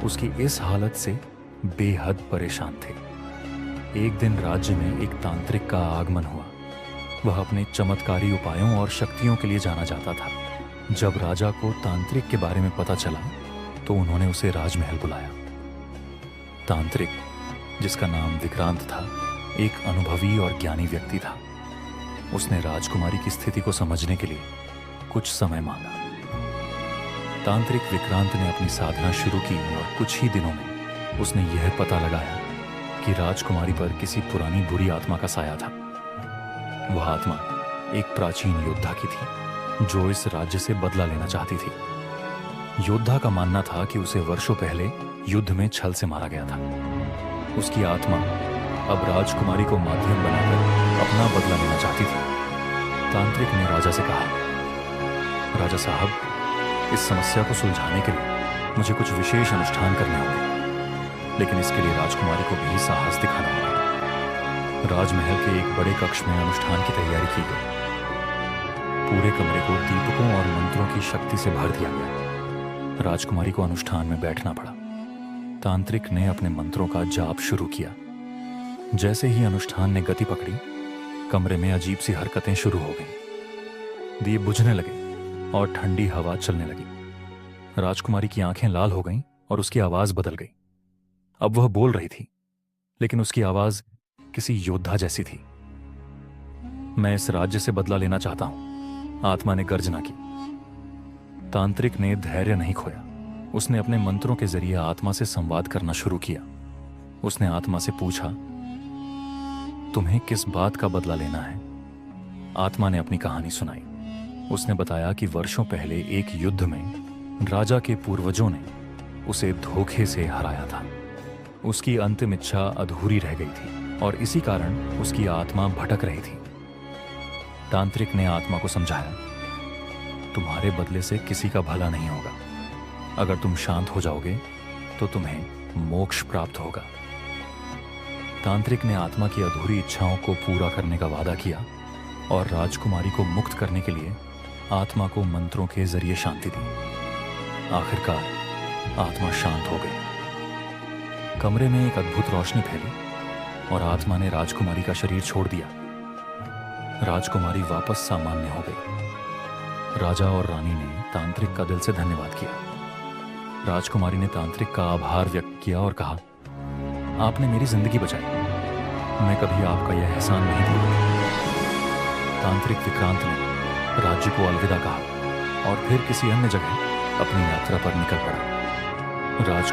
उसकी इस हालत से बेहद परेशान थे। एक दिन राज्य में एक तांत्रिक का आगमन हुआ। वह अपने चमत्कारी उपायों और शक्तियों के लिए जाना जाता था। जब राजा को तांत्रिक के बारे में पता चला तो उन्होंने उसे राजमहल बुलाया। तांत्रिक, जिसका नाम विक्रांत था, एक अनुभवी और ज्ञानी व्यक्ति था। उसने राजकुमारी की स्थिति को समझने के लिए कुछ समय मांगा। तांत्रिक विक्रांत ने अपनी साधना शुरू की और कुछ ही दिनों में उसने यह पता लगाया कि राजकुमारी पर किसी पुरानी बुरी आत्मा का साया था। वह आत्मा एक प्राचीन योद्धा की थी जो इस राज्य से बदला लेना चाहती थी। योद्धा का मानना था कि उसे वर्षों पहले युद्ध में छल से मारा गया था। उसकी आत्मा अब राजकुमारी को माध्यम बनाकर अपना बदला लेना चाहती थी। तांत्रिक ने राजा से कहा, राजा साहब, इस समस्या को सुलझाने के लिए मुझे कुछ विशेष अनुष्ठान करने होंगे, लेकिन इसके लिए राजकुमारी को भी साहस दिखाना होगा। राजमहल के एक बड़े कक्ष में अनुष्ठान की तैयारी की गई। पूरे कमरे को दीपकों और मंत्रों की शक्ति से भर दिया गया। राजकुमारी को अनुष्ठान में बैठना पड़ा। तांत्रिक ने अपने मंत्रों का जाप शुरू किया। जैसे ही अनुष्ठान ने गति पकड़ी, कमरे में अजीब सी हरकतें शुरू हो गईं। दीप बुझने लगे और ठंडी हवा चलने लगी। राजकुमारी की आंखें लाल हो गईं और उसकी आवाज बदल गई। अब वह बोल रही थी, लेकिन उसकी आवाज किसी योद्धा जैसी थी। मैं इस राज्य से बदला लेना चाहता हूं, आत्मा ने गर्जना की। तांत्रिक ने धैर्य नहीं खोया। उसने अपने मंत्रों के जरिए आत्मा से संवाद करना शुरू किया। उसने आत्मा से पूछा, तुम्हें किस बात का बदला लेना है? आत्मा ने अपनी कहानी सुनाई। उसने बताया कि वर्षों पहले एक युद्ध में राजा के पूर्वजों ने उसे धोखे से हराया था। उसकी अंतिम इच्छा अधूरी रह गई थी और इसी कारण उसकी आत्मा भटक रही थी। तांत्रिक ने आत्मा को समझाया, तुम्हारे बदले से किसी का भला नहीं होगा। अगर तुम शांत हो जाओगे तो तुम्हें मोक्ष प्राप्त होगा। तांत्रिक ने आत्मा की अधूरी इच्छाओं को पूरा करने का वादा किया और राजकुमारी को मुक्त करने के लिए आत्मा को मंत्रों के जरिए शांति दी। आखिरकार आत्मा शांत हो गई। कमरे में एक अद्भुत रोशनी फैली और आत्मा ने राजकुमारी का शरीर छोड़ दिया। राजकुमारी वापस सामान्य हो गई। राजा और रानी ने तांत्रिक का दिल से धन्यवाद किया। राजकुमारी ने तांत्रिक का आभार व्यक्त किया और कहा, आपने मेरी जिंदगी बचाई। मैं कभी आपका यह एहसान नहीं भूलूंगा। तांत्रिक विक्रांत ने राज्य को अलविदा कहा और फिर किसी अन्य जगह अपनी यात्रा पर निकल पड़ा। राज